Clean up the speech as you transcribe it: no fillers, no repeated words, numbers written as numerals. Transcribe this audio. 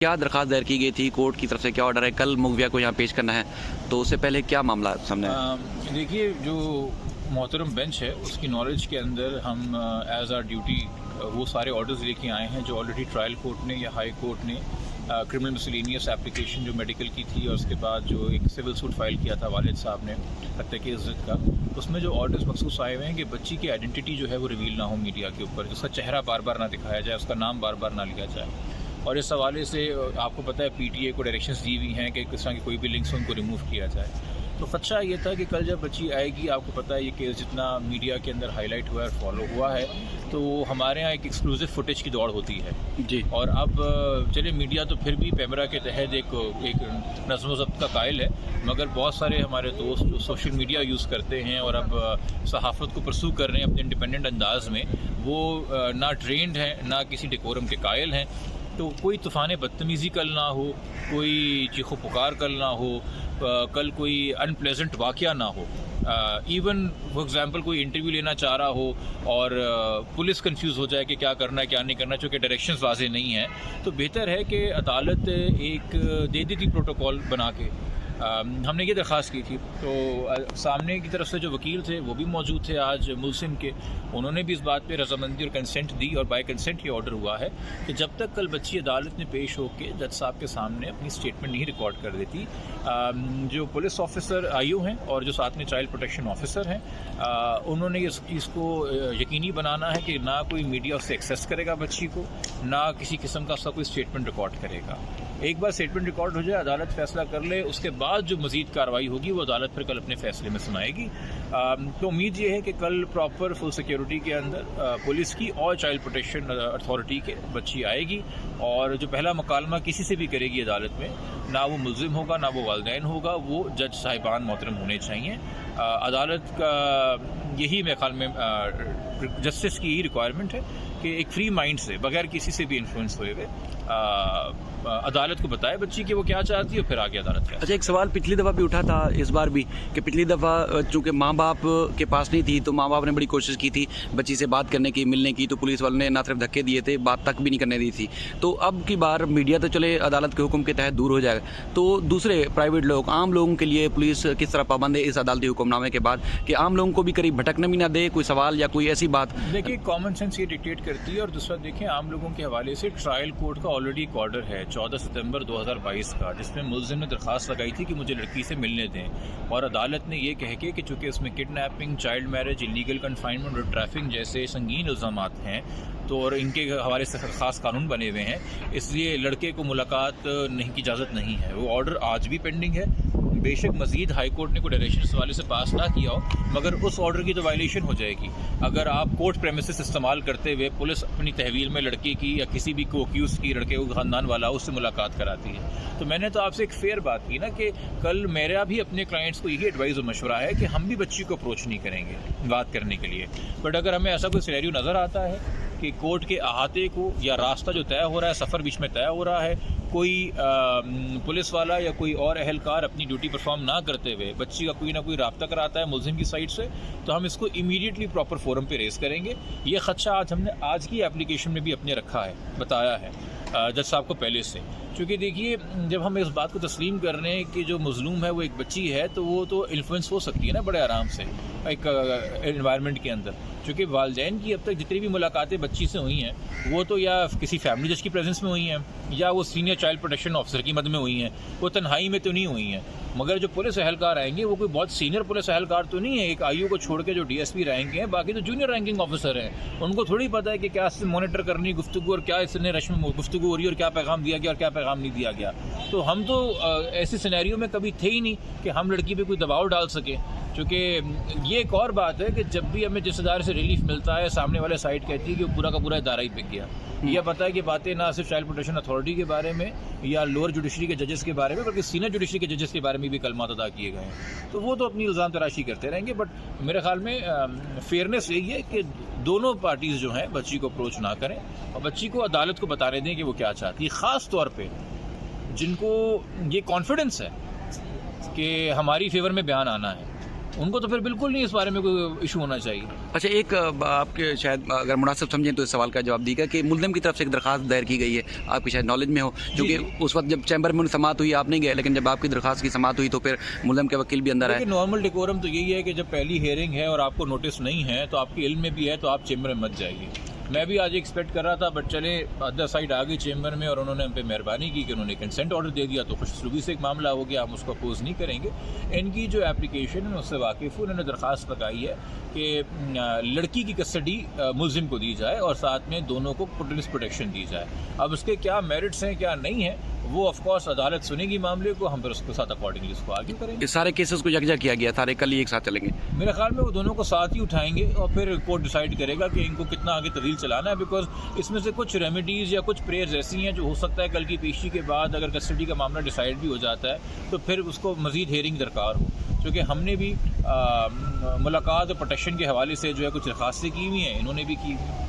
क्या दरखास्त दायर की गई थी, कोर्ट की तरफ से क्या ऑर्डर है, कल मुगविया को यहाँ पेश करना है, तो उससे पहले क्या मामला सामने है? देखिए, जो मोहतरम बेंच है उसकी नॉलेज के अंदर हम एज आर ड्यूटी वो सारे ऑर्डर्स लेके आए हैं जो ऑलरेडी ट्रायल कोर्ट ने या हाई कोर्ट ने क्रिमिनल मिसलेनियस एप्लीकेशन जो मेडिकल की थी और उसके बाद जो एक सिविल सूट फाइल किया था वालिद साहब ने हत्या की इज्जत का, उसमें जो ऑर्डर्स मखसूस आए हुए हैं कि बच्ची की आइडेंटिटी जो है वो रिवील ना हो मीडिया के ऊपर, उसका चेहरा बार बार ना दिखाया जाए, उसका नाम बार बार ना लिया जाए। और इस हवाले से आपको पता है पीटीए को डायरेक्शंस दी हुई हैं कि किस तरह की कोई भी लिंक्स उनको रिमूव किया जाए। तो खदशा ये था कि कल जब बच्ची आएगी, आपको पता है ये केस जितना मीडिया के अंदर हाईलाइट हुआ है, फॉलो हुआ है, तो हमारे यहाँ एक एक्सक्लूसिव फुटेज की दौड़ होती है जी। और अब चलिए मीडिया तो फिर भी पैमरा के तहत एक नज़्म ज़ब्त का कायल है, मगर बहुत सारे हमारे दोस्त जो सोशल मीडिया यूज़ करते हैं और अब सहाफ़त को परसू कर रहे हैं अपने इंडिपेंडेंट अंदाज में, वो ना ट्रेंड हैं ना किसी डेकोरम के कायल हैं। तो कोई तूफ़ान बदतमीज़ी कल ना हो, कोई चीखो पुकार कल ना हो, कल कोई अनप्लेजेंट वाक़या ना हो। इवन फॉर एग्ज़ाम्पल कोई इंटरव्यू लेना चाह रहा हो और पुलिस कंफ्यूज हो जाए कि क्या करना है क्या नहीं करना, चूँकि डायरेक्शंस वाज़ेह नहीं हैं, तो बेहतर है कि अदालत एक दे देती प्रोटोकॉल बना के। हमने ये दरख्वास्त की थी, तो सामने की तरफ से जो वकील थे वो भी मौजूद थे आज मुलसिम के, उन्होंने भी इस बात पे रजामंदी और कंसेंट दी और बाय कंसेंट ये ऑर्डर हुआ है कि जब तक कल बच्ची अदालत में पेश होकर जज साहब के सामने अपनी स्टेटमेंट नहीं रिकॉर्ड कर देती, जो पुलिस ऑफिसर आईओ हैं और जो साथ में चाइल्ड प्रोटेक्शन ऑफिसर हैं, उन्होंने इसको यकीनी बनाना है कि ना कोई मीडिया उससे एक्सेस करेगा बच्ची को, ना किसी किस्म का उसका कोई स्टेटमेंट रिकॉर्ड करेगा। एक बार स्टेटमेंट रिकॉर्ड हो जाए, अदालत फैसला कर ले, उसके बाद जो मजीद कार्रवाई होगी वो अदालत फिर कल अपने फैसले में सुनाएगी। तो उम्मीद ये है कि कल प्रॉपर फुल सिक्योरिटी के अंदर पुलिस की और चाइल्ड प्रोटेक्शन अथॉरिटी के बच्ची आएगी और जो पहला मुकालमा किसी से भी करेगी अदालत में, ना वो मुल्जिम होगा ना वो वालिदैन होगा, वो जज साहिबान मोहतरम होने चाहिए। अदालत का यही मेरे ख्याल में जस्टिस की ही रिक्वायरमेंट है कि एक फ्री माइंड से, बगैर किसी से भी इन्फ्लुएंस हुए हुए अदालत को बताए बच्ची कि वो क्या चाहती है, फिर आगे अदालत का। अच्छा, एक सवाल पिछली दफ़ा भी उठा था, इस बार भी, कि पिछली दफ़ा चूँकि माँ बाप के पास नहीं थी तो माँ बाप ने बड़ी कोशिश की थी बच्ची से बात करने की, मिलने की, तो पुलिस वालों ने ना सिर्फ धक्के दिए थे, बात तक भी नहीं करने दी थी। तो अब की बार मीडिया तो चले अदालत के हुक्म के तहत दूर हो जाएगा, तो दूसरे प्राइवेट लोग, आम लोगों के लिए पुलिस किस तरह पाबंद है इस अदालती हुक्मनामे के बाद कि आम लोगों को भी करीब भटकने भी ना दे कोई सवाल या कोई ऐसी बात? देखिए, कॉमन सेंस ये डिक्टेट करती है और दूसरा देखिए आम लोगों के हवाले से ट्रायल कोर्ट का ऑलरेडी एक ऑर्डर है 14 सितंबर 2022 का, जिसमें मुल्जिम ने दरख्वास्त लगाई थी कि मुझे लड़की से मिलने दें और अदालत ने ये कह के कि चूँकि इसमें kidnapping, child marriage, illegal confinement और ट्रैफिकिंग जैसे संगीन इल्ज़ामात हैं, तो और इनके हवाले से ख़ास कानून बने हुए हैं, इसलिए लड़के को मुलाकात नहीं की इजाज़त नहीं है। वो ऑर्डर आज भी पेंडिंग है। बेशक मजीद हाई कोर्ट ने कोई डायरेक्शन इस हवाले से पास ना किया हो, मगर उस ऑर्डर की तो वायलेशन हो जाएगी अगर आप कोर्ट प्रेमिसेस इस्तेमाल करते हुए पुलिस अपनी तहवील में लड़के की या किसी भी को एक्यूज़ की, लड़के को ख़ानदान वाला, उससे मुलाकात कराती है। तो मैंने तो आपसे एक फेयर बात की ना कि कल मेरा भी अपने क्लाइंट्स को यही एडवाइस और मशवरा है कि हम भी बच्ची को अप्रोच नहीं करेंगे बात करने के लिए, बट अगर हमें ऐसा कोई सिनेरियो नज़र आता है कि कोर्ट के अहाते को या रास्ता जो तय हो रहा है, सफ़र बीच में तय हो रहा है, कोई पुलिस वाला या कोई और अहलकार अपनी ड्यूटी परफॉर्म ना करते हुए बच्ची का कोई ना कोई राब्ता कराता है मुल्जिम की साइड से, तो हम इसको इमीडिएटली प्रॉपर फोरम पे रेस करेंगे। ये खदशा आज हमने आज की एप्लीकेशन में भी अपने रखा है, बताया है जज साहब को पहले से, क्योंकि देखिए जब हम इस बात को तस्लीम कर रहे हैं कि जो मजलूम है वो एक बच्ची है, तो वो तो इन्फ्लुएंस हो सकती है ना बड़े आराम से एक एनवायरनमेंट के अंदर, क्योंकि वालिदैन की अब तक जितनी भी मुलाकातें बच्ची से हुई हैं वो तो या किसी फैमिली जज की प्रेजेंस में हुई हैं या वो सीनियर चाइल्ड प्रोटेक्शन ऑफिसर की मद में हुई हैं, वो तन्हाई में तो नहीं हुई हैं। मगर जो पुलिस अहलकार आएंगे वो कोई बहुत सीनियर पुलिस अहलकार तो नहीं है, एक आईओ को छोड़ के जो डीएसपी रैंक हैं, बाकी तो जूनियर रैंकिंग ऑफिसर हैं, उनको थोड़ी पता है कि क्या मॉनिटर करनी गुफ्तगू और क्या इसने रश में गुफ्तगू हो रही है और क्या पैगाम दिया गया और क्या पैगाम नहीं दिया गया। तो हम तो ऐसे सिनेरियो में कभी थे ही नहीं कि हम लड़की पे कोई दबाव डाल सके, क्योंकि ये एक और बात है कि जब भी हमें जिस इदारे से रिलीफ मिलता है, सामने वाले साइड कहती है कि वो पूरा का पूरा इदारा ही बिक गया। यह पता है कि बातें ना सिर्फ चाइल्ड प्रोटेक्शन अथॉरिटी के बारे में या लोअर जुडिशरी के जजेस के बारे में, बल्कि सीनियर जुडिशरी के जजेस के बारे में भी कलमात अदा किए गए हैं, तो वो तो अपनी इल्ज़ाम तराशी करते रहेंगे। बट मेरे ख्याल में फेयरनेस यही है कि दोनों पार्टीज़ जो हैं बच्ची को अप्रोच ना करें और बच्ची को अदालत को बताने दें कि वो क्या चाहती है, ख़ास तौर पर जिनको ये कॉन्फिडेंस है कि हमारी फेवर में बयान आना है, उनको तो फिर बिल्कुल नहीं इस बारे में कोई इशू होना चाहिए। अच्छा, एक आपके शायद अगर मुनासिब समझें तो इस सवाल का जवाब दीजिएगा कि मुल्ज़िम की तरफ से एक दरखास्त दायर की गई है, आपकी शायद नॉलेज में हो, क्योंकि उस वक्त जब चैम्बर में समाअत हुई आप नहीं गए, लेकिन जब आपकी दरखास्त की समाअत हुई तो फिर मुल्ज़िम के वकील भी अंदर आए। नॉर्मल डेकोरम तो यही है कि जब पहली हेयरिंग है और आपको नोटिस नहीं है तो आपके इल्म में भी है तो आप चैम्बर में मत जाइए। मैं भी आज एक्सपेक्ट कर रहा था, बट चले अदर साइड आ गई चैम्बर में और उन्होंने हम पे मेहरबानी की कि उन्होंने कंसेंट ऑर्डर दे दिया, तो खुशसलूकी से एक मामला हो गया, हम उसको अपोज नहीं करेंगे। इनकी जो एप्लीकेशन है उससे वाकिफ़ हूँ, उन्होंने दरख्वास्त लगाई है कि लड़की की कस्टडी मुल्ज़िम को दी जाए और साथ में दोनों को पुलिस प्रोटेक्शन दी जाए। अब उसके क्या मेरिट्स हैं क्या नहीं है वो ऑफ कोर्स अदालत सुनेगी मामले को, हम फिर उसके साथ अकॉर्डिंगली उसको आगे करेंगे। इस सारे केसेस को यकजा किया गया, सारे कल ही एक साथ चलेंगे? मेरे ख्याल में वो दोनों को साथ ही उठाएंगे और फिर कोर्ट डिसाइड करेगा कि इनको कितना आगे तवील चलाना है, बिकॉज इसमें से कुछ रेमेडीज़ या कुछ प्रेयर्स ऐसी हैं जो हो सकता है कल की पेशी के बाद अगर कस्टडी का मामला डिसाइड भी हो जाता है तो फिर उसको मज़ीद हेयरिंग दरकार हो, क्योंकि हमने भी मुलाकात और प्रोटेक्शन के हवाले से जो है कुछ दरखास्तें की हुई हैं, इन्होंने भी की हुई हैं।